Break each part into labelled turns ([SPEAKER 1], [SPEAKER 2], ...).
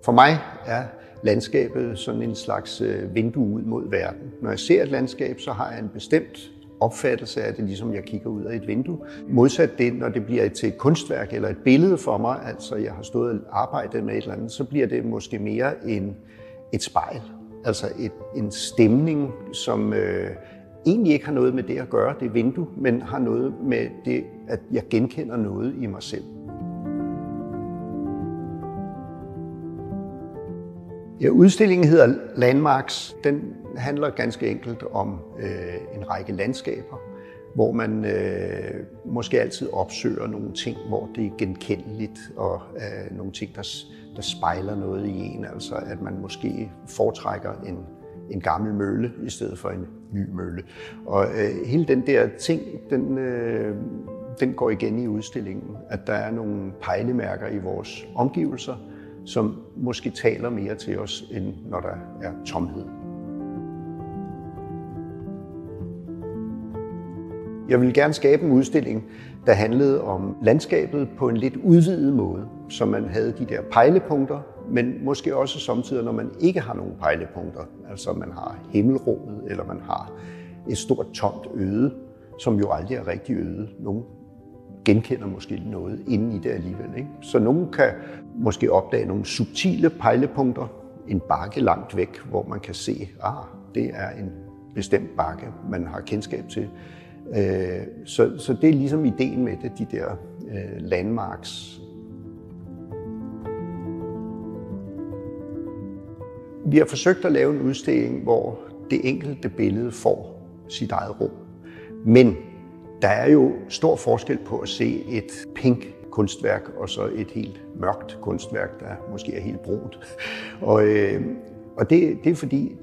[SPEAKER 1] For mig er landskabet sådan en slags vindue ud mod verden. Når jeg ser et landskab, så har jeg en bestemt opfattelse af det, ligesom jeg kigger ud af et vindue. Modsat det, når det bliver til et kunstværk eller et billede for mig, altså jeg har stået og arbejdet med et eller andet, så bliver det måske mere et spejl. Altså en stemning, som egentlig ikke har noget med det at gøre, det vindue, men har noget med det, at jeg genkender noget i mig selv. Ja, udstillingen hedder Landmarks. Den handler ganske enkelt om en række landskaber, hvor man måske altid opsøger nogle ting, hvor det er genkendeligt, og nogle ting, der spejler noget i en. Altså at man måske foretrækker en gammel mølle i stedet for en ny mølle. Og hele den der ting, den går igen i udstillingen, at der er nogle pejlemærker i vores omgivelser, som måske taler mere til os, end når der er tomhed. Jeg ville gerne skabe en udstilling, der handlede om landskabet på en lidt udvidet måde, så man havde de der pejlepunkter, men måske også samtidig, når man ikke har nogen pejlepunkter. Altså man har himmelrummet, eller man har et stort tomt øde, som jo aldrig er rigtig øde. Nogen genkender måske noget inde i det alligevel, ikke? Så nogen kan måske opdage nogle subtile pejlepunkter, en bakke langt væk, hvor man kan se, det er en bestemt bakke, man har kendskab til. Så det er ligesom ideen med det, de der landmarks. Vi har forsøgt at lave en udstilling, hvor det enkelte billede får sit eget rum. Men der er jo stor forskel på at se et pink kunstværk og så et helt mørkt kunstværk, der måske er helt brunt. Og det er fordi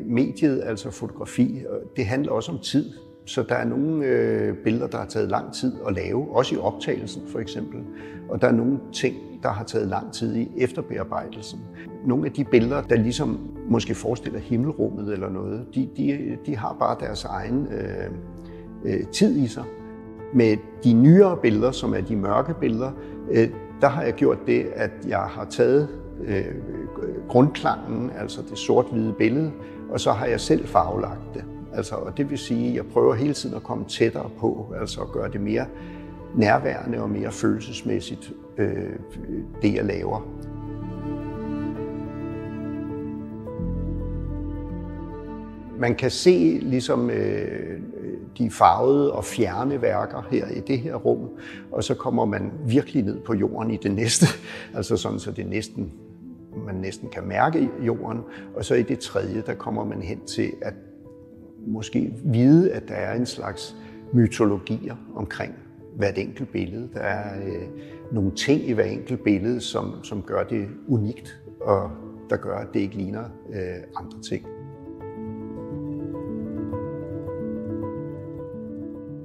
[SPEAKER 1] mediet, altså fotografi, det handler også om tid. Så der er nogle billeder, der har taget lang tid at lave, også i optagelsen for eksempel. Og der er nogle ting, der har taget lang tid i efterbearbejdelsen. Nogle af de billeder, der ligesom måske forestiller himmelrummet eller noget, de har bare deres egen tid i sig. Med de nyere billeder, som er de mørke billeder, der har jeg gjort det, at jeg har taget grundklangen, altså det sort-hvide billede, og så har jeg selv farvelagt det. Altså, og det vil sige, at jeg prøver hele tiden at komme tættere på, altså at gøre det mere nærværende og mere følelsesmæssigt, det jeg laver. Man kan se ligesom de farvede og fjerne værker her i det her rum, og så kommer man virkelig ned på jorden i det næste, altså sådan, så man næsten kan mærke jorden, og så i det tredje, der kommer man hen til at måske vide, at der er en slags mytologier omkring hvert enkelt billede. Der er nogle ting i hvert enkelt billede, som gør det unikt, og der gør, at det ikke ligner andre ting.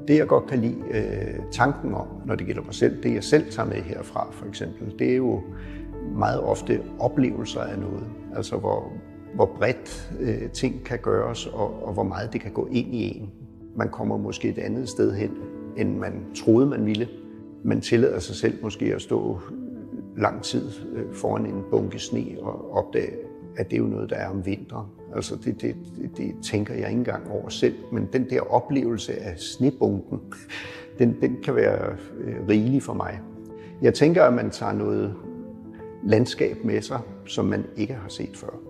[SPEAKER 1] Det jeg godt kan lide tanken om, når det gælder mig selv, det jeg selv tager med herfra for eksempel, det er jo meget ofte oplevelser af noget. Altså hvor bredt ting kan gøres, og hvor meget det kan gå ind i en. Man kommer måske et andet sted hen, end man troede, man ville. Man tillader sig selv måske at stå lang tid foran en bunke sne og opdage, at det er jo noget, der er om vinteren. Altså det tænker jeg ikke engang over selv, men den der oplevelse af snebunken, den kan være rigelig for mig. Jeg tænker, at man tager noget landskab med sig, som man ikke har set før.